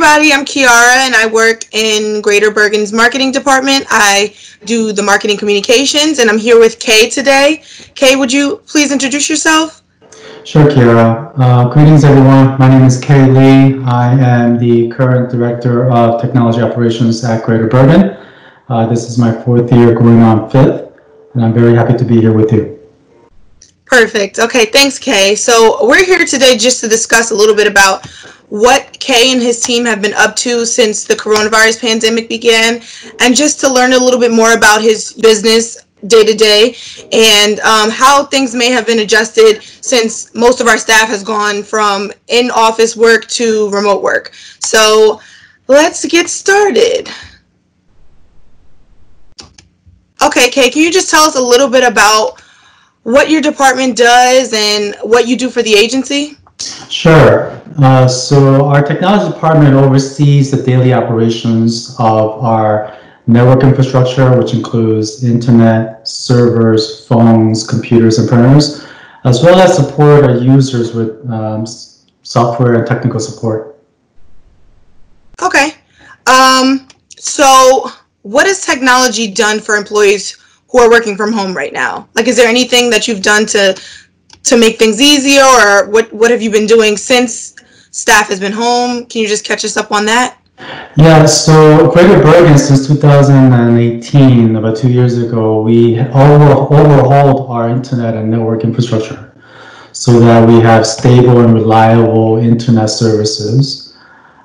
everybody, I'm Kiara and I work in Greater Bergen's marketing department. I do the marketing communications and I'm here with Kay today. Kay, would you please introduce yourself? Sure, Kiara. Greetings, everyone. My name is Kay Lee. I am the current Director of Technology Operations at Greater Bergen. This is my 4th year going on 5th, and I'm very happy to be here with you. Perfect. Okay, thanks, Kay. So we're here today just to discuss a little bit about what Kay and his team have been up to since the coronavirus pandemic began, and just to learn a little bit more about his business day to day and how things may have been adjusted since most of our staff has gone from in-office work to remote work. So let's get started. Okay, Kay, can you just tell us a little bit about what your department does and what you do for the agency? Sure. So our technology department oversees the daily operations of our network infrastructure, which includes internet, servers, phones, computers, and printers, as well as support our users with software and technical support. Okay. So what has technology done for employees who are working from home right now? Like, is there anything that you've done to make things easier, or what have you been doing since staff has been home? Can you just catch us up on that? Yeah, so Greater Bergen since 2018, about 2 years ago, we overhauled our internet and network infrastructure so that we have stable and reliable internet services,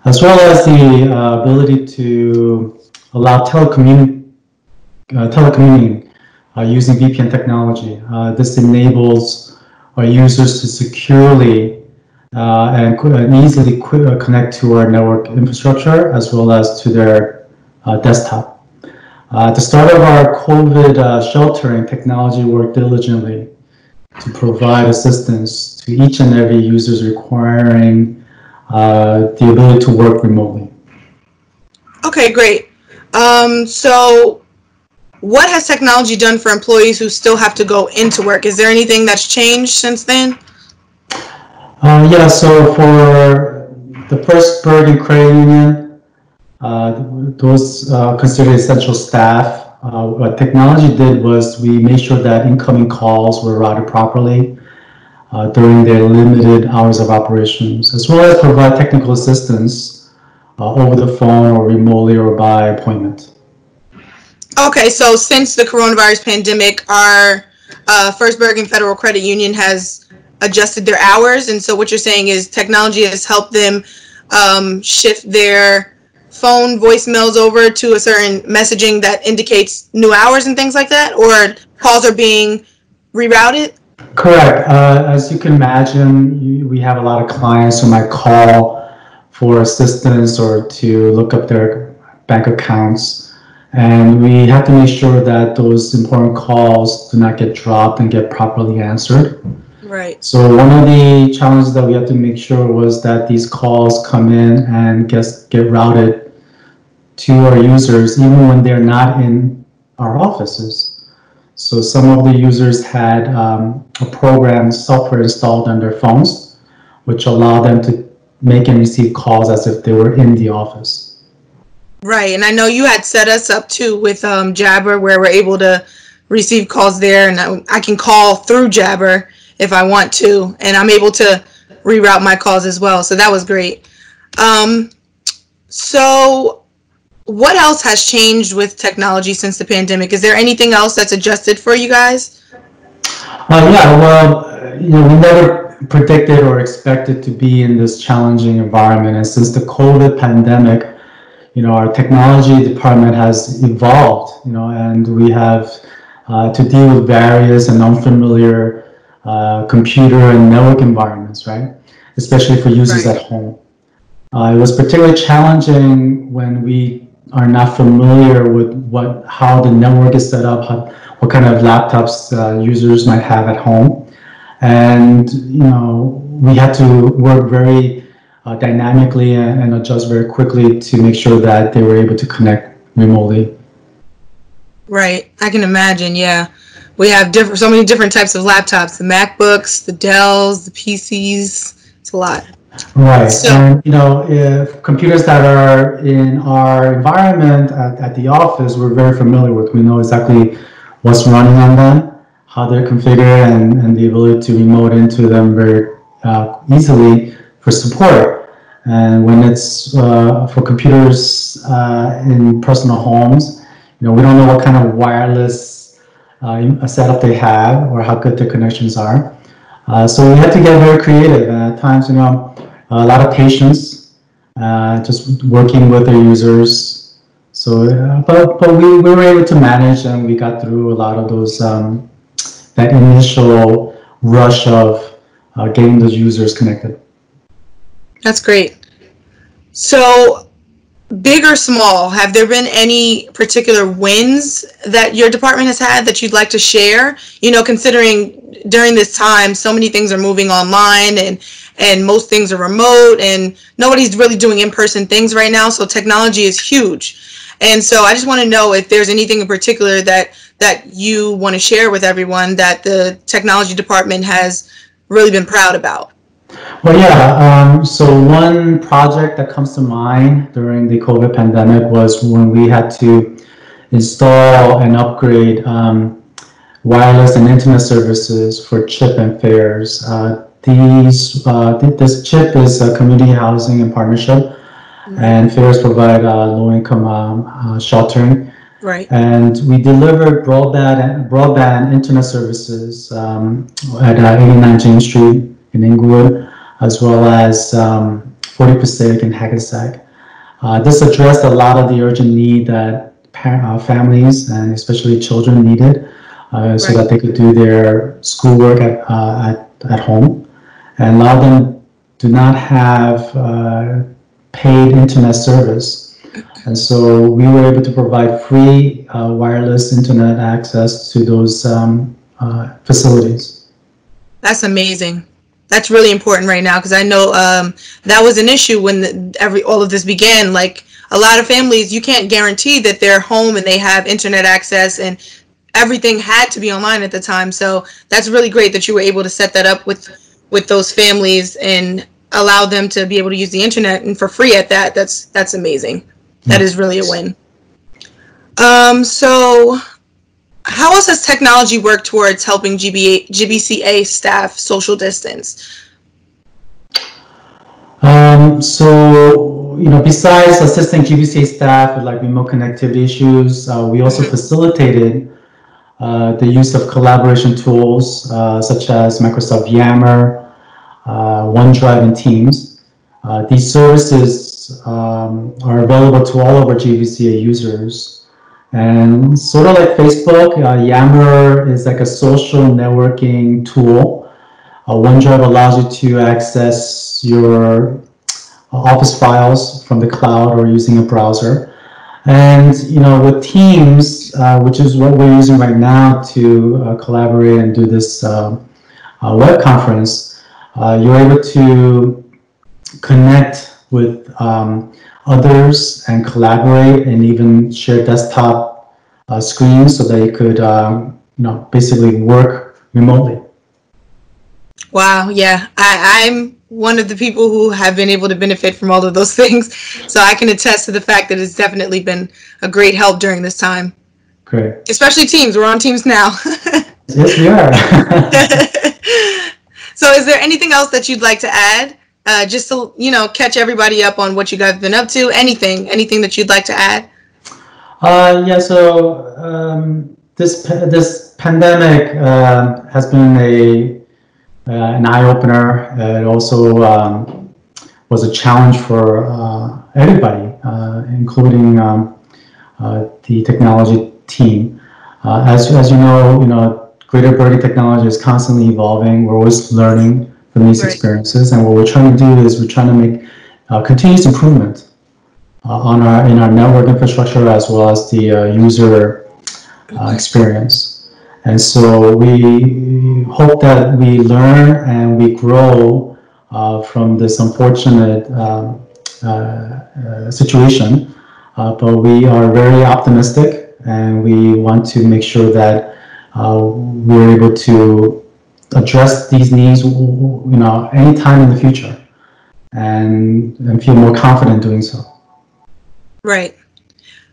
as well as the ability to allow telecommuting using VPN technology. This enables our users to securely and easily connect to our network infrastructure as well as to their desktop. At the start of our COVID sheltering, technology worked diligently to provide assistance to each and every user requiring the ability to work remotely. Okay, great. So what has technology done for employees who still have to go into work? Is there anything that's changed since then? Yeah, so for the first Bergen credit union, those considered essential staff, what technology did was we made sure that incoming calls were routed properly during their limited hours of operations, as well as provide technical assistance over the phone or remotely or by appointment. Okay, so since the coronavirus pandemic, our First Bergen Federal Credit Union has adjusted their hours, and so what you're saying is technology has helped them shift their phone voicemails over to a certain messaging that indicates new hours and things like that, or calls are being rerouted? Correct. As you can imagine, we have a lot of clients who might call for assistance or to look up their bank accounts. And we have to make sure that those important calls do not get dropped and get properly answered. Right. So one of the challenges that we have to make sure was that these calls come in and get routed to our users even when they're not in our offices. So some of the users had a program software installed on their phones, which allowed them to make and receive calls as if they were in the office. Right, and I know you had set us up too with Jabber, where we're able to receive calls there, and I can call through Jabber if I want to, and I'm able to reroute my calls as well, so that was great. So what else has changed with technology since the pandemic? Is there anything else that's adjusted for you guys? Yeah, well, we never predicted or expected to be in this challenging environment, and since the COVID pandemic, our technology department has evolved, and we have to deal with various and unfamiliar computer and network environments, right? Especially for users at home. It was particularly challenging when we are not familiar with how the network is set up, what kind of laptops users might have at home. And, we had to work very dynamically and adjust very quickly to make sure that they were able to connect remotely. Right, I can imagine. Yeah, we have so many different types of laptops: the MacBooks, the Dells, the PCs. It's a lot. Right. So, And, if computers that are in our environment at the office, we're very familiar with. We know exactly what's running on them, how they're configured, and the ability to remote into them very easily for support. And when it's for computers in personal homes, we don't know what kind of wireless setup they have or how good their connections are. So we have to get very creative. And at times, a lot of patience, just working with the users. So, but we were able to manage, and we got through a lot of those that initial rush of getting those users connected. that's great. So, big or small, have there been any particular wins that your department has had that you'd like to share? Considering during this time, so many things are moving online and most things are remote and nobody's really doing in-person things right now. So technology is huge. And so I just want to know if there's anything in particular that you want to share with everyone that the technology department has really been proud about. Well, yeah. So one project that comes to mind during the COVID pandemic was when we had to install and upgrade wireless and internet services for CHIP and FAIRS. This CHIP is a community housing and partnership, and FAIRS provide low-income sheltering. Right. And we delivered broadband internet services at 89 James Street in Inglewood, as well as 40 Pacific in Hackensack. This addressed a lot of the urgent need that families and especially children needed, so that they could do their schoolwork at home, and allow them to not have paid internet service. And so we were able to provide free wireless internet access to those facilities. That's amazing. That's really important right now because I know that was an issue when all of this began. Like a lot of families, you can't guarantee that they're home and they have internet access, and everything had to be online at the time. So that's really great that you were able to set that up with those families and allow them to be able to use the internet and for free at that. That's amazing. That is really a win. So how else has technology worked towards helping GBCA staff social distance? Besides assisting GBCA staff with like remote connectivity issues, we also facilitated the use of collaboration tools such as Microsoft Yammer, OneDrive, and Teams. These services are available to all of our GBCA users. And sort of like Facebook, Yammer is like a social networking tool. OneDrive allows you to access your Office files from the cloud or using a browser. And with Teams, which is what we're using right now to collaborate and do this web conference, you're able to connect with others and collaborate and even share desktop screens so that you could basically work remotely. Wow, yeah. I'm one of the people who have been able to benefit from all of those things. So I can attest to the fact that it's definitely been a great help during this time. Great. Especially Teams. We're on Teams now. Yes, we are. So is there anything else that you'd like to add? Just to, catch everybody up on what you guys have been up to? Anything that you'd like to add? So this pandemic has been an eye-opener. It also was a challenge for everybody, including the technology team. As you know, Greater Bergen technology is constantly evolving. We're always learning from these experiences, and what we're trying to do is we're trying to make continuous improvement in our network infrastructure as well as the user experience. And so we hope that we learn and we grow from this unfortunate situation, but we are very optimistic, and we want to make sure that we're able to address these needs, anytime in the future. and feel more confident doing so. Right.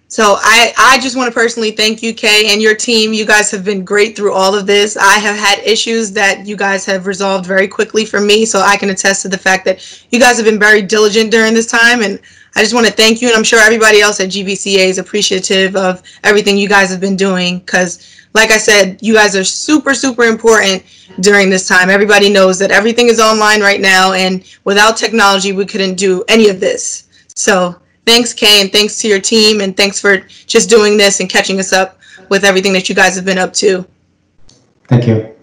So I just want to personally thank you, Kay, and your team. You guys have been great through all of this. I have had issues that you guys have resolved very quickly for me, so I can attest to the fact that you guys have been very diligent during this time, and I just want to thank you, and I'm sure everybody else at GBCA is appreciative of everything you guys have been doing, because like I said, you guys are super, super important during this time. Everybody knows that everything is online right now, and without technology, we couldn't do any of this. So thanks, Kay, and thanks to your team, and thanks for just doing this and catching us up with everything that you guys have been up to. Thank you.